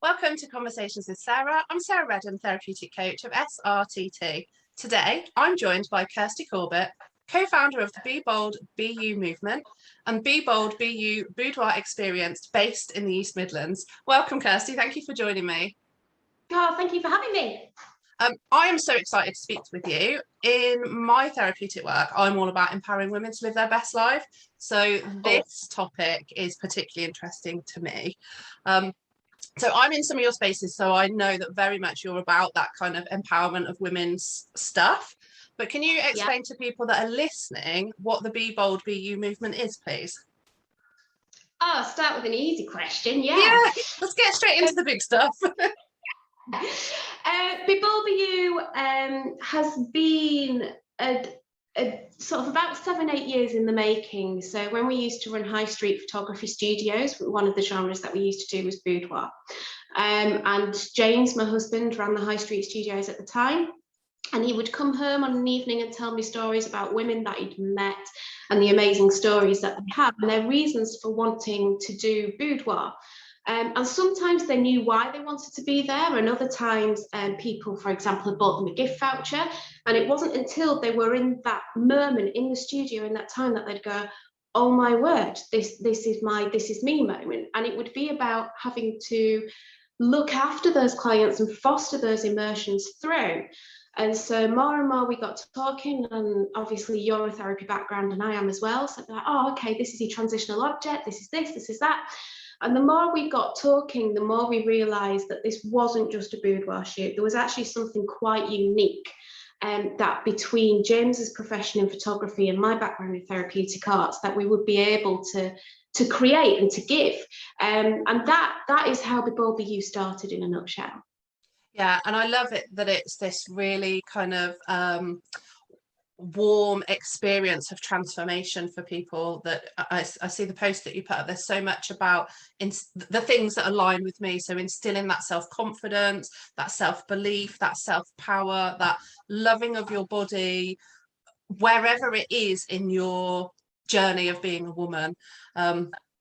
Welcome to Conversations with Sarah. I'm Sarah Redden, therapeutic coach of SRTT. Today, I'm joined by Kirsty Corbett, co-founder of the Be Bold, Be You movement and Be Bold, Be You Boudoir experience based in the East Midlands. Welcome, Kirsty. Thank you for joining me. Oh, thank you for having me. I am so excited to speak with you. In my therapeutic work, I'm all about empowering women to live their best life. So this topic is particularly interesting to me. So I'm in some of your spaces, so I know that very much you're about that kind of empowerment of women's stuff. But can you explain to people that are listening what the Be Bold, Be You movement is, please? I'll start with an easy question. Yeah, let's get straight into the big stuff. Be Bold, Be You has been a sort of about 7-8 years in the making. So when we used to run high street photography studios, one of the genres that we used to do was boudoir. And James, my husband, ran the high street studios at the time. And he would come home on an evening and tell me stories about women that he'd met and the amazing stories that they have and their reasons for wanting to do boudoir. And sometimes they knew why they wanted to be there, and other times people, for example, had bought them a gift voucher, and it wasn't until they were in that moment in the studio in that time that they'd go, oh my word, this is me moment. And it would be about having to look after those clients and foster those emotions through. And so more and more we got to talking, and obviously you're a therapy background and I am as well, so like, oh okay, this is your transitional object, this is that. And the more we got talking, the more we realised that this wasn't just a boudoir shoot. There was actually something quite unique, that between James's profession in photography and my background in therapeutic arts, that we would be able to create and to give. And that is how Be Bold, Be You started in a nutshell. Yeah, and I love it that it's this really kind of warm experience of transformation for people. That I see the post that you put up, there's so much about the things that align with me, so instilling that self-confidence, that self-belief, that self-power, that loving of your body wherever it is in your journey of being a woman.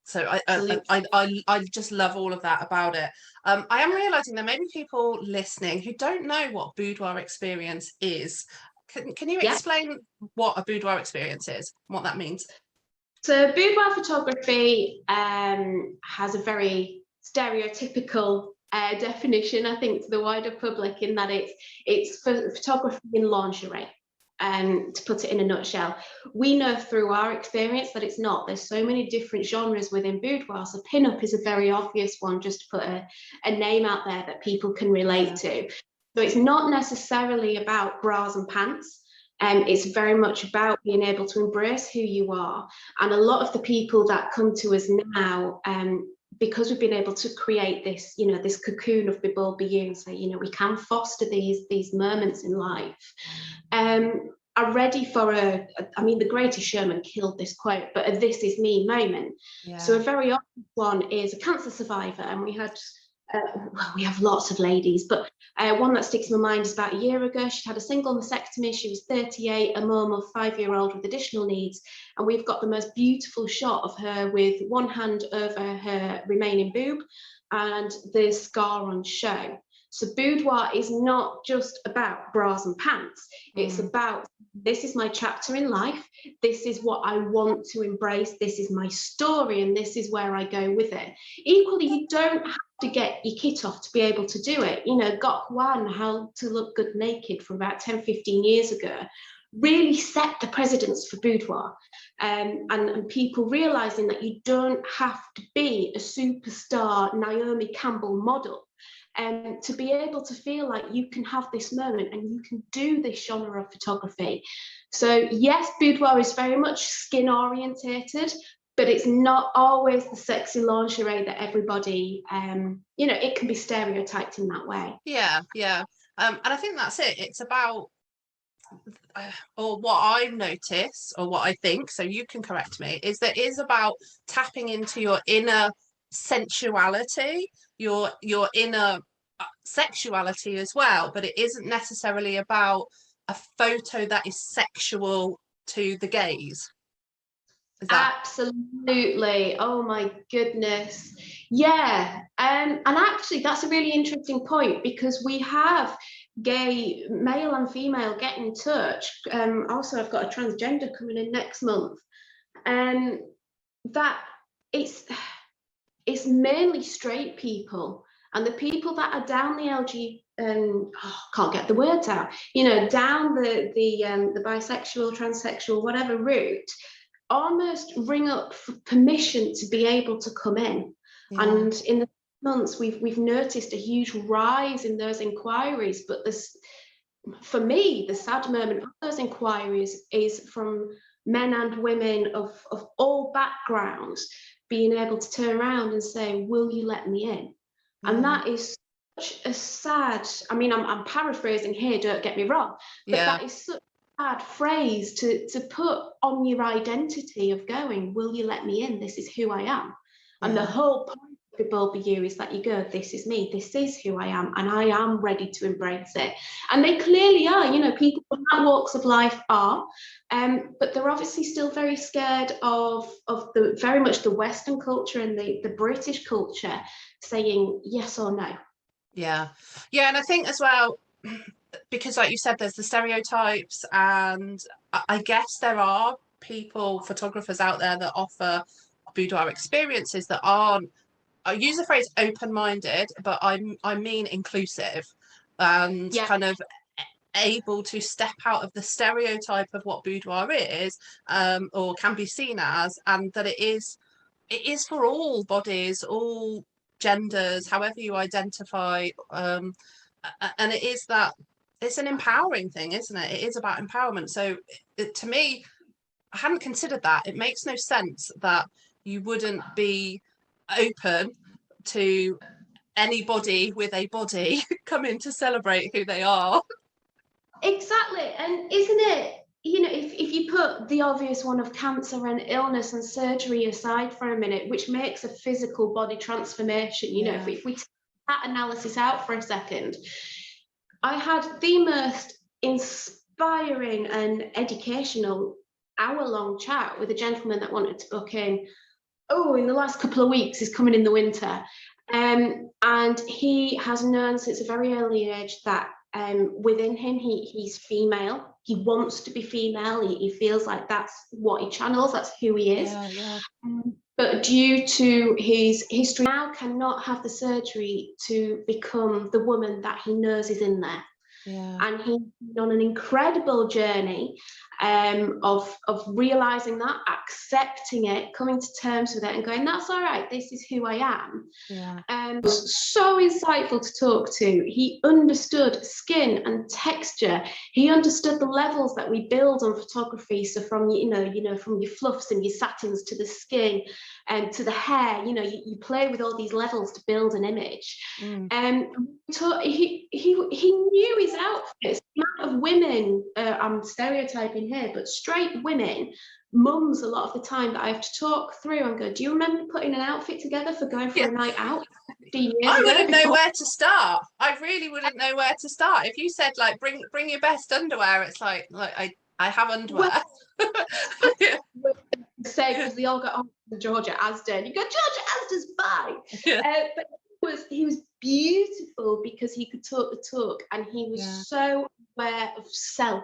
So I just love all of that about it. I am realizing there may be people listening who don't know what boudoir experience is. Can you explain what a boudoir experience is, what that means? So boudoir photography has a very stereotypical definition, I think, to the wider public, in that it's for photography in lingerie. To put it in a nutshell, we know through our experience that it's not. There's so many different genres within boudoir. So pin-up is a very obvious one, just to put a name out there that people can relate to. So it's not necessarily about bras and pants. It's very much about being able to embrace who you are. And a lot of the people that come to us now, because we've been able to create this, this cocoon of Be Bold, Be You, and say, we can foster these moments in life, are ready for the Greatest Showman killed this quote, but a this is me moment. So a very obvious one is a cancer survivor, and we have lots of ladies, but one that sticks in my mind is about a year ago. She'd had a single mastectomy. She was 38, a mum of 5-year-old with additional needs, and we've got the most beautiful shot of her with one hand over her remaining boob and the scar on show. So boudoir is not just about bras and pants. It's about, this is my chapter in life, this is what I want to embrace, this is my story, and this is where I go with it. Equally, you don't have to get your kit off to be able to do it. Gok Wan, How to Look Good Naked, from about 10-15 years ago, really set the precedence for boudoir, and people realizing that you don't have to be a superstar Naomi Campbell model to be able to feel like you can have this moment and you can do this genre of photography. So yes, boudoir is very much skin orientated, but it's not always the sexy lingerie that everybody, it can be stereotyped in that way. Yeah. And I think that's it. It's about, or what I notice, or what I think, so you can correct me, is that it is about tapping into your inner sensuality, your inner sexuality as well, but it isn't necessarily about a photo that is sexual to the gaze. Is that? Absolutely. Oh my goodness. Yeah. And actually that's a really interesting point, because we have gay male and female get in touch. Also, I've got a transgender coming in next month. That it's mainly straight people, and the people that are down the LG, can't get the words out, down the bisexual, transsexual, whatever route, almost ring up for permission to be able to come in. Yeah. And in the months, we've noticed a huge rise in those inquiries. But this, for me, the sad moment of those inquiries is from men and women of all backgrounds being able to turn around and say, will you let me in? Yeah. And that is such a sad, I mean, I'm paraphrasing here, don't get me wrong, but that is such a sad phrase to put on your identity of going, will you let me in? This is who I am. And the whole point of BBBY is that you go, this is me, this is who I am, and I am ready to embrace it. And they clearly are, people from that walks of life are, but they're obviously still very scared of the very much the Western culture and the British culture saying yes or no. Yeah. And I think as well, because like you said, there's the stereotypes, and I guess there are photographers out there that offer boudoir experiences that aren't, I use the phrase open-minded, but I mean inclusive, and kind of able to step out of the stereotype of what boudoir is, or can be seen as, and that it is for all bodies, all genders, however you identify, and it is that it's an empowering thing, isn't it? It is about empowerment. So to me, I hadn't considered that. It makes no sense that you wouldn't be open to anybody with a body coming to celebrate who they are. Exactly. And isn't it, if you put the obvious one of cancer and illness and surgery aside for a minute, which makes a physical body transformation, if we take that analysis out for a second, I had the most inspiring and educational hour-long chat with a gentleman that wanted to book in the last couple of weeks. He's coming in the winter, and he has known since a very early age that within him he's female. He wants to be female. He feels like that's what he channels, that's who he is. But due to his history, now cannot have the surgery to become the woman that he knows is in there. And he's been on an incredible journey of realizing that, accepting it, coming to terms with it, and going, that's all right, this is who I am. It was so insightful to talk to. He understood skin and texture. He understood the levels that we build on photography. So from from your fluffs and your satins to the skin and to the hair, you play with all these levels to build an image. He knew his outfits. The amount of women, I'm stereotyping here, but straight women, mums a lot of the time, that I have to talk through and go, do you remember putting an outfit together for going for a night out 15 years I ago? wouldn't know where to start. I really wouldn't know where to start. If you said like bring your best underwear, it's like I have underwear. Say, because they all got on Georgia Asda, and you go, Georgia Asda's fine. But he was beautiful because he could talk the talk, and he was so aware of self,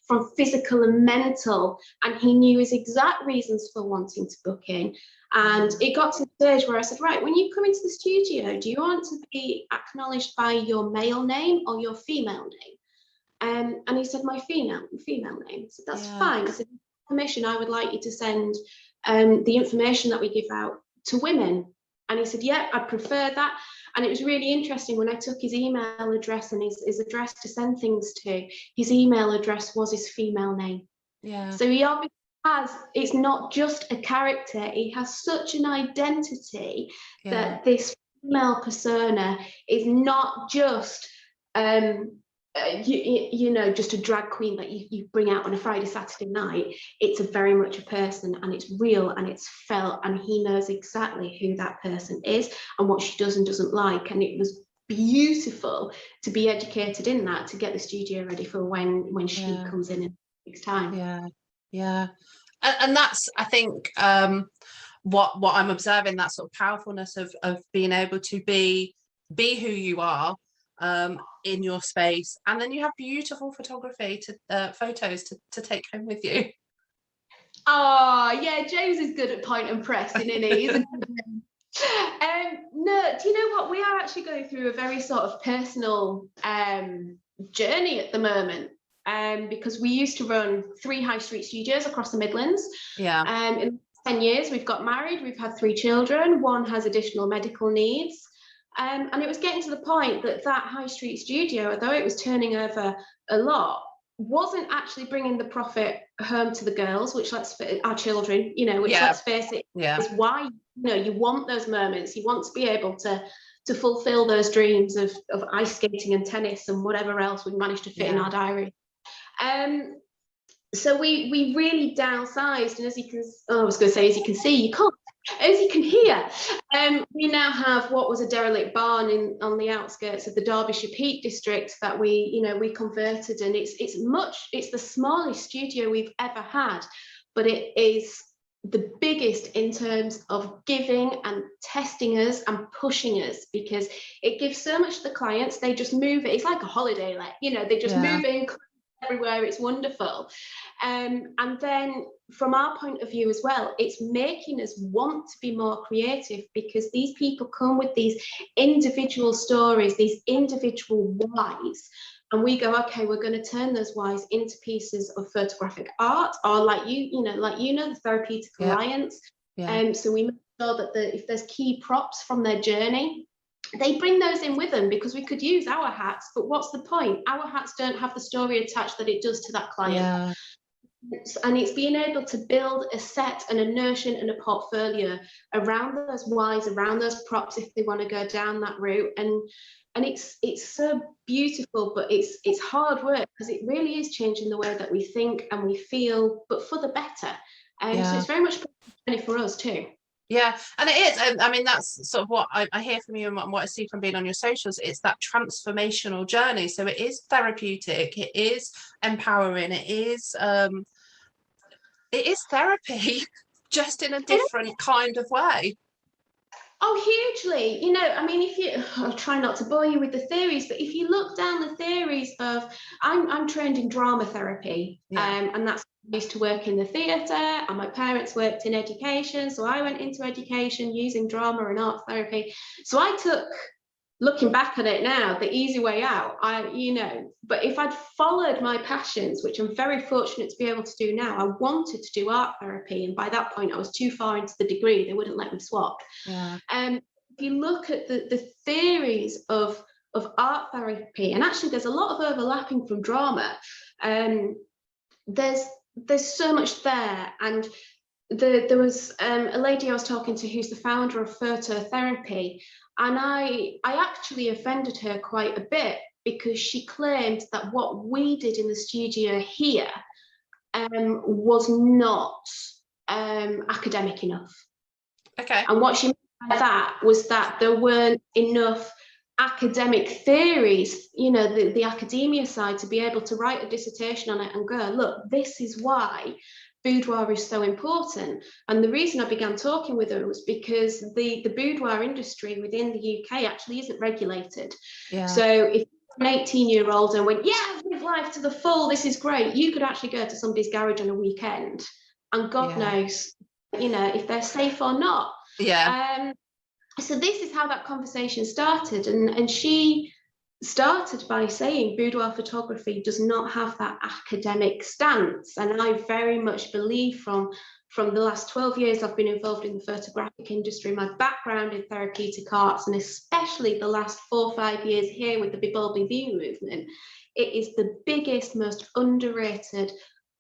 from physical and mental, and he knew his exact reasons for wanting to book in. And it got to the stage where I said, right, when you come into the studio, do you want to be acknowledged by your male name or your female name? And he said, my female name. So that's fine. I said, permission, I would like you to send the information that we give out to women. And he said, yeah, I'd prefer that. And it was really interesting when I took his email address and his address to send things to, his email address was his female name. So he obviously has, it's not just a character, he has such an identity that this female persona is not just just a drag queen that you bring out on a Friday, Saturday night. It's a very much a person, and it's real and it's felt, and he knows exactly who that person is and what she does and doesn't like. And it was beautiful to be educated in that, to get the studio ready for when she comes in 6 weeks' time. And that's, I think, what I'm observing, that sort of powerfulness of being able to be who you are in your space, and then you have beautiful photography to photos to take home with you. Oh yeah, James is good at point and pressing, isn't he? He's a good no, do you know what? We are actually going through a very sort of personal journey at the moment. Because we used to run 3 high street studios across the Midlands. Yeah. In 10 years, we've got married, we've had 3 children, one has additional medical needs. And it was getting to the point that high street studio, although it was turning over a lot, wasn't actually bringing the profit home to the girls, which our children, which let's face it, is why, you want those moments. You want to be able to fulfill those dreams of ice skating and tennis and whatever else we've managed to fit in our diary. So we really downsized, and as you can see, you can't. As you can hear, we now have what was a derelict barn on the outskirts of the Derbyshire Peak District that we converted, and it's the smallest studio we've ever had, but it is the biggest in terms of giving and testing us and pushing us, because it gives so much to the clients. They just move it. It's like a holiday, they just move in everywhere. It's wonderful. And then from our point of view as well, it's making us want to be more creative, because these people come with these individual stories, these individual whys, and we go, okay, we're going to turn those whys into pieces of photographic art, or the therapeutic alliance. So we make sure that if there's key props from their journey, they bring those in with them, because we could use our hats, but what's the point? Our hats don't have the story attached that it does to that client. And it's being able to build a set and a notion and a portfolio around those whys, around those props, if they want to go down that route. And it's so beautiful, but it's hard work, because it really is changing the way that we think and we feel, but for the better. So it's very much for us too. Yeah, and it is. And I mean, that's sort of what I hear from you, and what I see from being on your socials. It's that transformational journey. So it is therapeutic, it is empowering, it is therapy, just in a different kind of way. Oh, hugely. I mean, I'll try not to bore you with the theories, but if you look down the theories of, I'm trained in drama therapy, and that's used to work in the theatre, and my parents worked in education, so I went into education using drama and art therapy. So I took, looking back at it now, the easy way out. But if I'd followed my passions, which I'm very fortunate to be able to do now, I wanted to do art therapy, and by that point I was too far into the degree, they wouldn't let me swap. If you look at the theories of art therapy, and actually there's a lot of overlapping from drama, there's so much there. And there was a lady I was talking to who's the founder of phototherapy, and I actually offended her quite a bit, because she claimed that what we did in the studio here was not academic enough. Okay. And what she meant by that was that there weren't enough academic theories, the academia side, to be able to write a dissertation on it and go, look, this is why boudoir is so important. And the reason I began talking with her was because the boudoir industry within the UK actually isn't regulated. So if you're an 18-year-old and went, live life to the full, this is great, you could actually go to somebody's garage on a weekend, and God knows, if they're safe or not. So this is how that conversation started, and she started by saying boudoir photography does not have that academic stance. And I very much believe from the last 12 years I've been involved in the photographic industry, my background in therapeutic arts, and especially the last 4 or 5 years here with the BBBY movement, it is the biggest, most underrated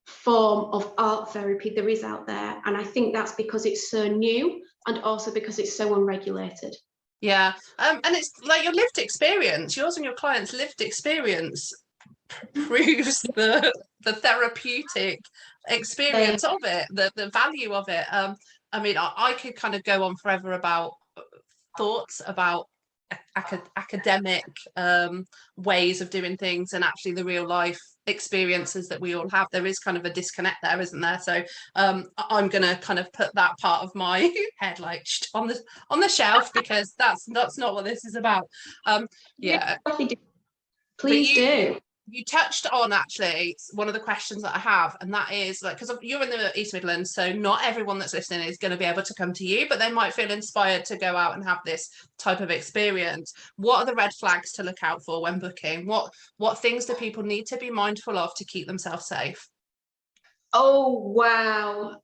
form of art therapy there is out there. And I think that's because it's so new, and also because it's so unregulated. And it's like your lived experience, yours and your clients' lived experience proves the therapeutic experience of it, the value of it. I mean, I could kind of go on forever about thoughts about academic ways of doing things and actually the real life experiences that we all have. There is kind of a disconnect there, isn't there? So I'm gonna kind of put that part of my head like on the shelf, because that's not what this is about. Yeah, Please do. You touched on actually one of the questions that I have, and that is like, because you're in the East Midlands, so not everyone that's listening is going to be able to come to you, but they might feel inspired to go out and have this type of experience. What are the red flags to look out for when booking? What things do people need to be mindful of to keep themselves safe? Oh, wow.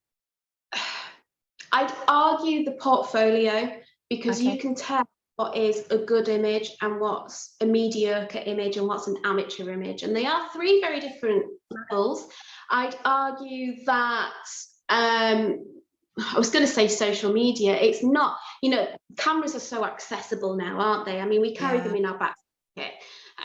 I'd argue the portfolio, because Okay. you can tell what is a good image and what's a mediocre image and what's an amateur image. And they are three very different levels. I'd argue that, I was going to say social media. It's not, cameras are so accessible now, aren't they? I mean, we carry them in our back pocket.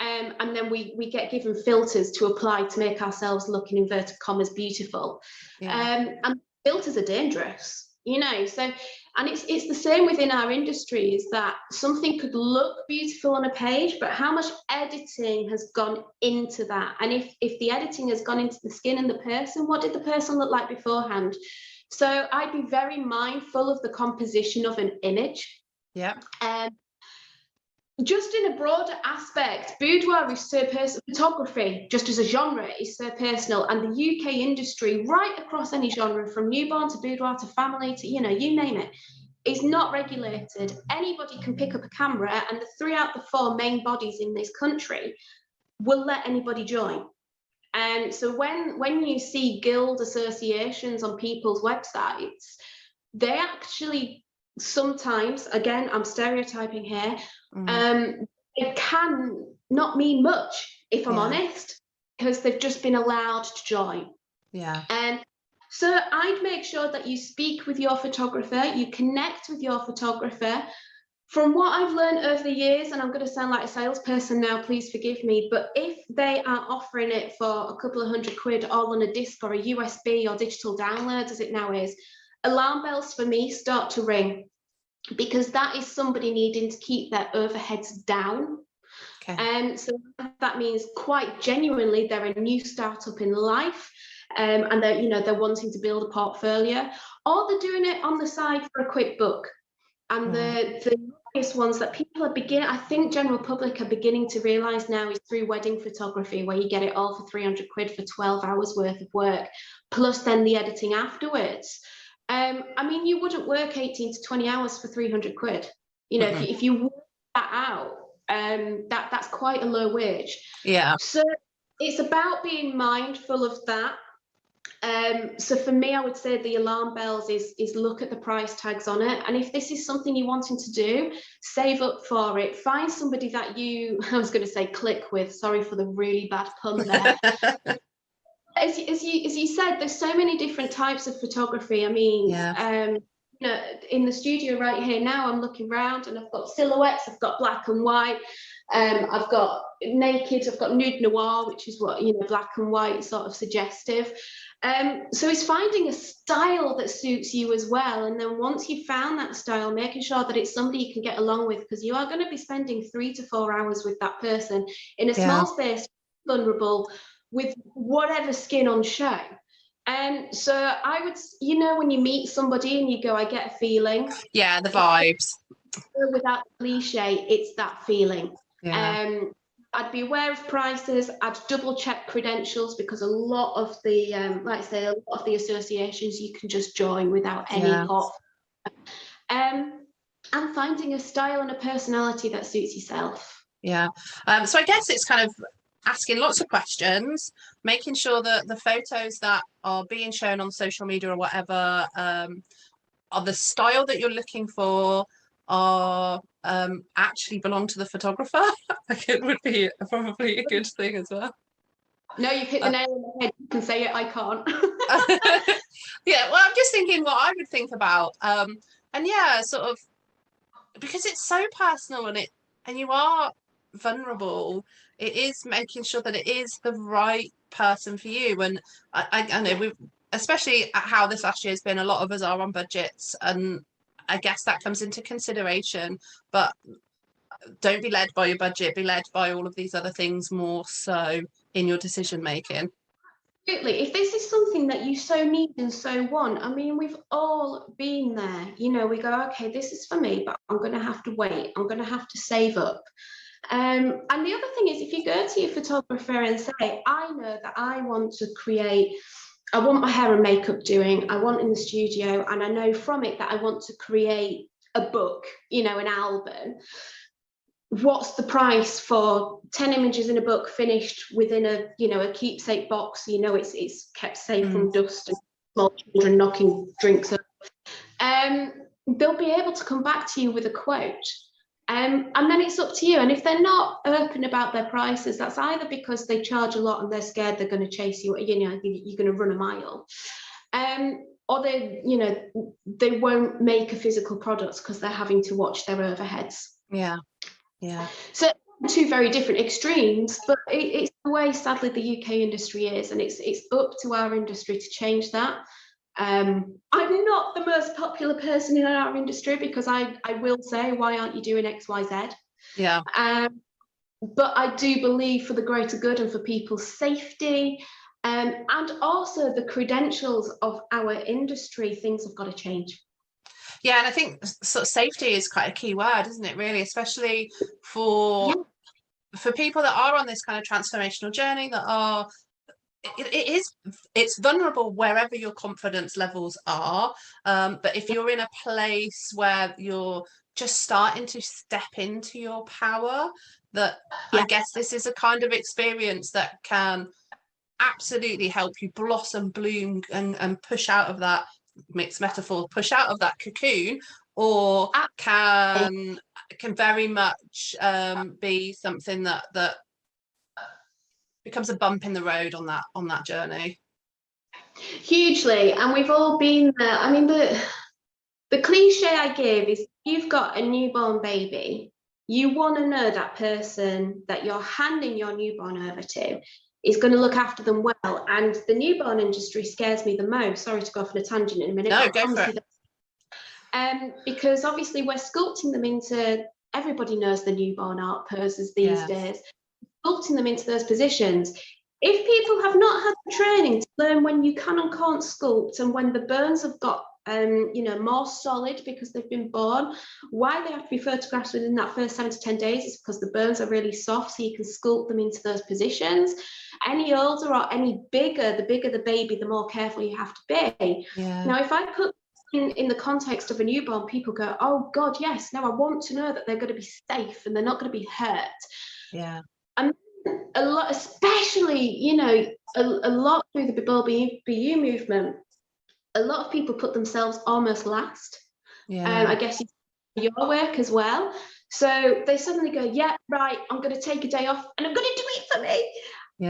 And then we get given filters to apply to make ourselves look, in inverted commas, beautiful. And filters are dangerous. So, and it's the same within our industry, is that something could look beautiful on a page, but how much editing has gone into that? And if the editing has gone into the skin and the person, what did the person look like beforehand? So I'd be very mindful of the composition of an image. Yeah. Just in a broader aspect, boudoir is so personal. Photography, just as a genre, is so personal, and the UK industry, right across any genre, from newborn to boudoir to family to, you name it, is not regulated. Anybody can pick up a camera, and the 3 out of the 4 main bodies in this country will let anybody join. And so when you see guild associations on people's websites, they actually sometimes, again, I'm stereotyping here, it can not mean much, if I'm honest, because they've just been allowed to join. Yeah. And so I'd make sure that you speak with your photographer, you connect with your photographer. From what I've learned over the years, and I'm going to sound like a salesperson now, please forgive me, but if they are offering it for a couple of £100 all on a disc or a USB or digital downloads, as it now is, alarm bells for me start to ring, because that is somebody needing to keep their overheads down. Okay. And so that means, quite genuinely, they're a new startup in life, and they're wanting to build a portfolio, or they're doing it on the side for a quick book. And the obvious ones that people are beginning, I think general public are beginning to realise now, is through wedding photography, where you get it all for £300 for 12 hours worth of work, plus then the editing afterwards. I mean, you wouldn't work 18 to 20 hours for £300. If you work that out, that's quite a low wage. Yeah. So it's about being mindful of that. So for me, I would say the alarm bells is look at the price tags on it. And if this is something you're wanting to do, save up for it. Find somebody that I was going to say click with, sorry for the really bad pun there. As you said, there's so many different types of photography. I mean, in the studio right here now, I'm looking around and I've got silhouettes, I've got black and white, I've got naked, I've got nude noir, which is what, black and white, sort of suggestive. So it's finding a style that suits you as well. And then once you've found that style, making sure that it's somebody you can get along with, because you are going to be spending 3 to 4 hours with that person in a small space, vulnerable, with whatever skin on show. And so I would, when you meet somebody and you go, I get a feeling. Yeah, the vibes. Without cliche, it's that feeling. Yeah. I'd be aware of prices. I'd double check credentials, because a lot of the, like I say, a lot of the associations you can just join without any hop. And finding a style and a personality that suits yourself. Yeah. So I guess it's kind of asking lots of questions, making sure that the photos that are being shown on social media or whatever are the style that you're looking for, are actually belong to the photographer. Like, it would be probably a good thing as well. No, you've hit the nail on the head. You can say it, I can't. Yeah, well, I'm just thinking what I would think about. And yeah, sort of, because it's so personal and you are vulnerable, it is making sure that it is the right person for you. And I know we've, especially at how this last year has been, a lot of us are on budgets, and I guess that comes into consideration. But don't be led by your budget, be led by all of these other things more so in your decision making. Absolutely. If this is something that you so need and so want, I mean, we've all been there. You know, we go, okay, this is for me, but I'm going to have to wait. I'm going to have to save up. And the other thing is, if you go to your photographer and say, I know that I want to create, I want my hair and makeup doing, I want in the studio, and I know from it that I want to create a book, you know, an album. What's the price for 10 images in a book finished within a, you know, a keepsake box, you know, it's kept safe from dust and small children knocking drinks up. They'll be able to come back to you with a quote. And then it's up to you. And if they're not open about their prices, that's either because they charge a lot and they're scared they're going to chase you, you know, you're going to run a mile. Or they, you know, they won't make a physical product because they're having to watch their overheads. Yeah. Yeah. So two very different extremes, but it's the way, sadly, the UK industry is, and it's up to our industry to change that. I'm not the most popular person in our industry because I will say, why aren't you doing X, Y, Z? Yeah. But I do believe for the greater good and for people's safety, and also the credentials of our industry, things have got to change. Yeah, and I think sort of safety is quite a key word, isn't it, really, especially for people that are on this kind of transformational journey, that are, it's vulnerable wherever your confidence levels are, but if you're in a place where you're just starting to step into your power, that I guess this is a kind of experience that can absolutely help you blossom, bloom, and push out of that, mixed metaphor, push out of that cocoon, or can very much be something that becomes a bump in the road on that journey. Hugely, and we've all been there. I mean, the cliche I give is, you've got a newborn baby, you want to know that person that you're handing your newborn over to is going to look after them well. And the newborn industry scares me the most. Sorry to go off on a tangent in a minute. No, go for it. Because obviously we're sculpting them into, everybody knows the newborn art poses these days, sculpting them into those positions. If people have not had the training to learn when you can and can't sculpt, and when the bones have got you know, more solid because they've been born, why they have to be photographed within that first 7 to 10 days is because the bones are really soft, so you can sculpt them into those positions. Any older or any bigger, the bigger the baby, the more careful you have to be. Now, if I put in the context of a newborn, people go, oh God, yes, now I want to know that they're going to be safe and they're not going to be hurt. And a lot, especially, you know, a lot through the BBBY movement, a lot of people put themselves almost last. I guess your work as well. So they suddenly go, yeah, right, I'm going to take a day off and I'm going to do it for me.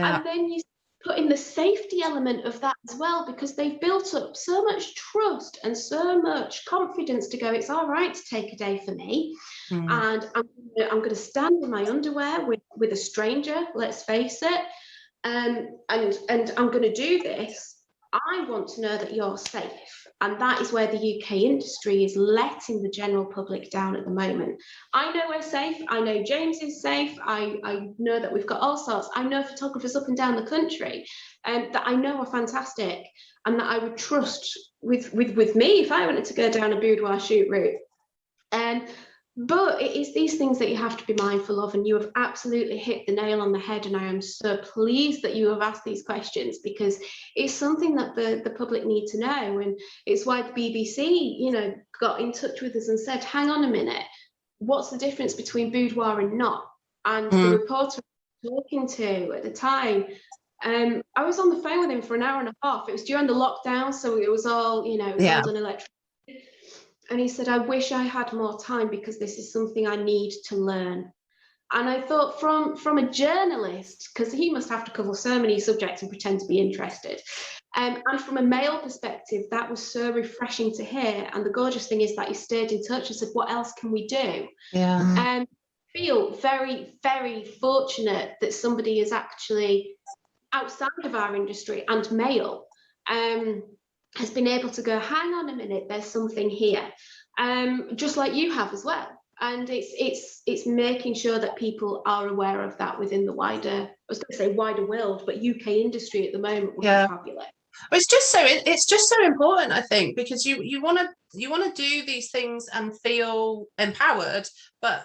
And then you put in the safety element of that as well, because they've built up so much trust and so much confidence to go, it's all right to take a day for me. And I'm going to stand in my underwear with a stranger, let's face it, and I'm going to do this. I want to know that you're safe. And that is where the UK industry is letting the general public down at the moment. I know we're safe. I know James is safe. I know that we've got all sorts. I know photographers up and down the country that I know are fantastic and that I would trust with me if I wanted to go down a boudoir shoot route. But it is these things that you have to be mindful of, and you have absolutely hit the nail on the head, and I am so pleased that you have asked these questions, because it's something that the public need to know, and it's why the BBC, you know, got in touch with us and said, hang on a minute, what's the difference between boudoir and not? And the reporter I was talking to at the time, I was on the phone with him for an hour and a half. It was during the lockdown, so it was all, you know, it was all done electronically. And he said, I wish I had more time because this is something I need to learn. And I thought, from a journalist, because he must have to cover so many subjects and pretend to be interested, and from a male perspective, that was so refreshing to hear. And the gorgeous thing is that he stayed in touch and said, what else can we do? And I feel very, very fortunate that somebody is actually outside of our industry and male, has been able to go, hang on a minute, there's something here, just like you have as well. And it's making sure that people are aware of that within the wider, I was going to say wider world, but UK industry at the moment would be fabulous. It's just so important, I think, because you want to do these things and feel empowered, but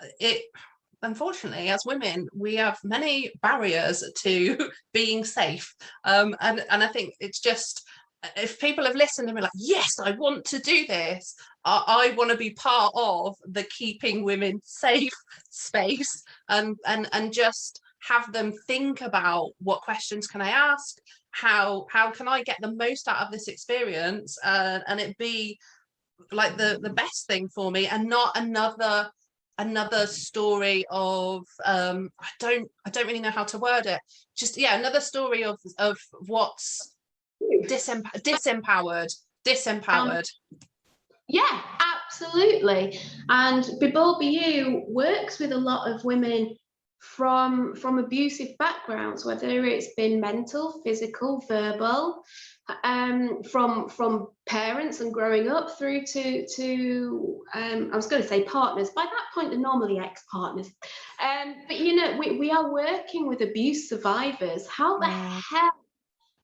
unfortunately, as women, we have many barriers to being safe. And I think it's just, if people have listened and be like, yes, I want to do this, I want to be part of the keeping women safe space, and just have them think about, what questions can I ask, how can I get the most out of this experience, and it be like the best thing for me, and not another story of I don't really know how to word it, just another story of what's disempowered. Yeah, absolutely. And BBBY works with a lot of women from abusive backgrounds, whether it's been mental, physical, verbal, from parents and growing up through to I was going to say partners. By that point, they're normally ex-partners. But you know, we are working with abuse survivors. How the hell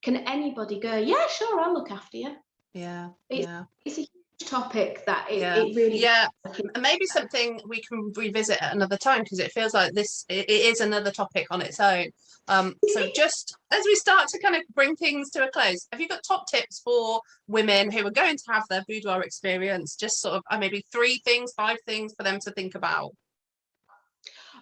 can anybody go, yeah, sure, I'll look after you? It's a huge topic that it really and maybe something we can revisit at another time, because it feels like it is another topic on its own. So just as we start to kind of bring things to a close, have you got top tips for women who are going to have their boudoir experience? Just sort of maybe 3 things, 5 things for them to think about.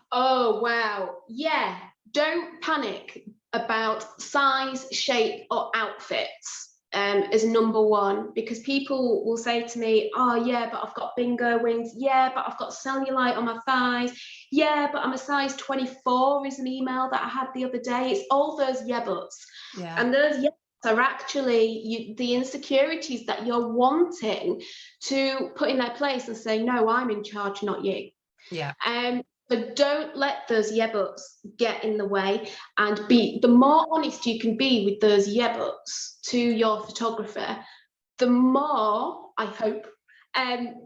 Oh wow, yeah, don't panic about size, shape or outfits as number one, because people will say to me, oh yeah, but I've got bingo wings, yeah, but I've got cellulite on my thighs, yeah, but I'm a size 24 is an email that I had the other day. It's all those yeah buts. And those yeah buts are actually the insecurities that you're wanting to put in their place and say, no, I'm in charge, not you. But don't let those yeah buts get in the way, and the more honest you can be with those yeah buts to your photographer, the more, I hope,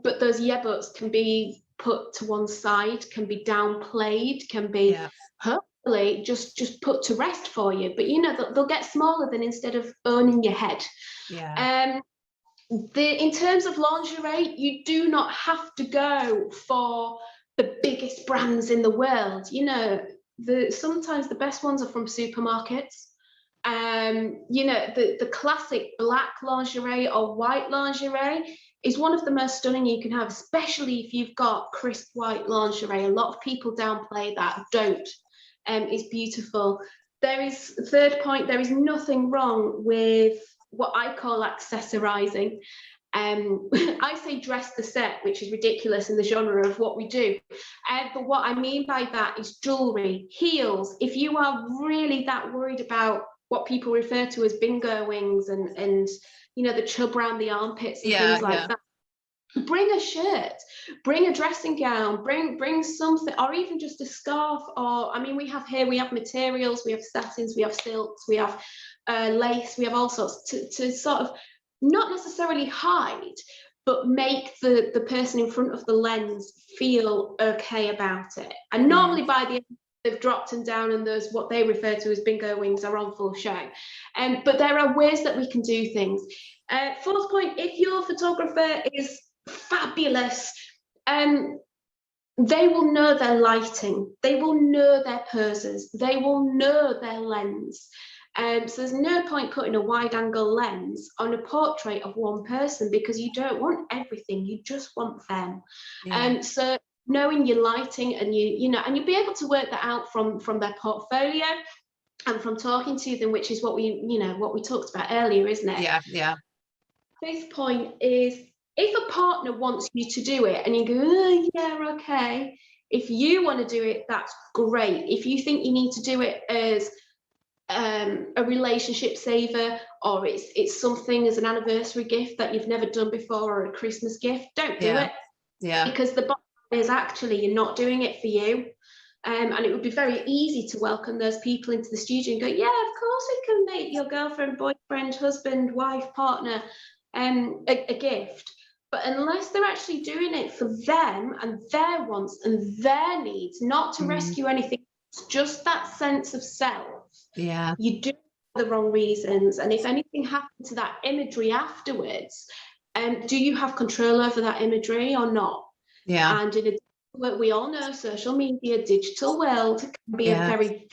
but those yeah buts can be put to one side, can be downplayed, can be hopefully just put to rest for you. But you know, they'll get smaller than, instead of owning your head. In terms of lingerie, you do not have to go for the biggest brands in the world. You know, sometimes the best ones are from supermarkets. You know, the classic black lingerie or white lingerie is one of the most stunning you can have, especially if you've got crisp white lingerie. A lot of people downplay that. Don't. It's beautiful. Third point, there is nothing wrong with what I call accessorizing. I say dress the set, which is ridiculous in the genre of what we do. But what I mean by that is jewelry, heels. If you are really that worried about what people refer to as bingo wings and you know, the chub around the armpits and things like that, bring a shirt, bring a dressing gown, bring something, or even just a scarf. Or I mean, we have materials, we have satins, we have silks, we have lace, we have all sorts to sort of not necessarily hide, but make the person in front of the lens feel okay about it. And normally by the end, they've dropped them down, and those what they refer to as bingo wings are on full show. But there are ways that we can do things. Fourth point, if your photographer is fabulous, they will know their lighting, they will know their poses, they will know their lens. So there's no point putting a wide angle lens on a portrait of one person, because you don't want everything, you just want them. So knowing your lighting, and you know, and you'll be able to work that out from their portfolio and from talking to them, which is what we talked about earlier, isn't it? Fifth point is, if a partner wants you to do it and you go, oh, yeah, okay, if you want to do it, that's great. If you think you need to do it as a relationship saver, or it's something as an anniversary gift that you've never done before, or a Christmas gift, don't do it. Because the bottom is actually you're not doing it for you. And it would be very easy to welcome those people into the studio and go, yeah, of course we can make your girlfriend, boyfriend, husband, wife, partner a gift. But unless they're actually doing it for them and their wants and their needs, not to rescue anything, it's just that sense of self. Yeah. You do it for the wrong reasons. And if anything happened to that imagery afterwards, do you have control over that imagery or not? Yeah. And in what we all know, social media, digital world can be a very, very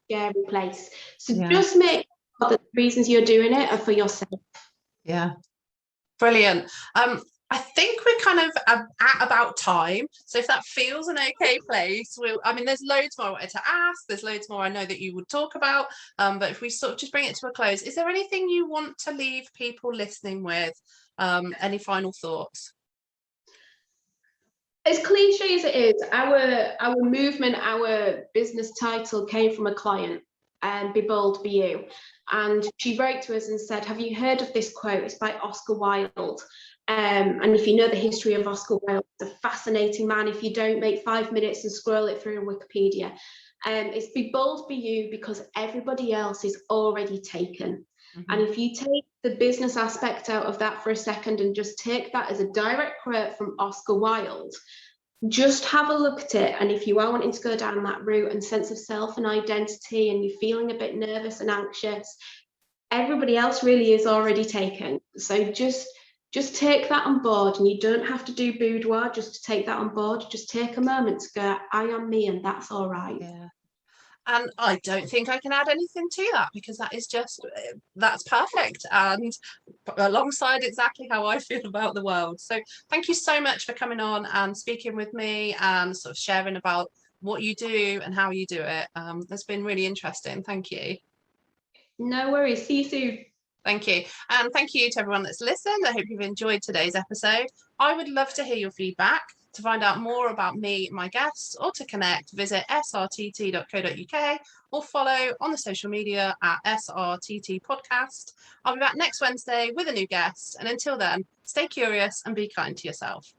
scary place. So just make sure that the reasons you're doing it are for yourself. Yeah. Brilliant. I think we're kind of at about time. So if that feels an okay place, I mean, there's loads more I wanted to ask. There's loads more I know that you would talk about. But if we sort of just bring it to a close, is there anything you want to leave people listening with? Any final thoughts? As cliche as it is, our movement, our business title came from a client, Be Bold, Be You. And she wrote to us and said, have you heard of this quote? It's by Oscar Wilde. And if you know the history of Oscar Wilde, it's a fascinating man. If you don't, make 5 minutes and scroll it through in Wikipedia. It's Be Bold, Be You, because everybody else is already taken. And if you take the business aspect out of that for a second and just take that as a direct quote from Oscar Wilde, just have a look at it. And if you are wanting to go down that route and sense of self and identity, and you're feeling a bit nervous and anxious, everybody else really is already taken. So just take that on board, and you don't have to do boudoir just to take that on board. Just take a moment to go, I am me, and that's all right. Yeah. And I don't think I can add anything to that, because that is just, that's perfect, and alongside exactly how I feel about the world. So thank you so much for coming on and speaking with me and sort of sharing about what you do and how you do it. That's been really interesting. Thank you. No worries. See you soon. Thank you. And thank you to everyone that's listened. I hope you've enjoyed today's episode. I would love to hear your feedback. To find out more about me, my guests, or to connect, visit srtt.co.uk or follow on the social media at SRTT Podcast. I'll be back next Wednesday with a new guest. And until then, stay curious and be kind to yourself.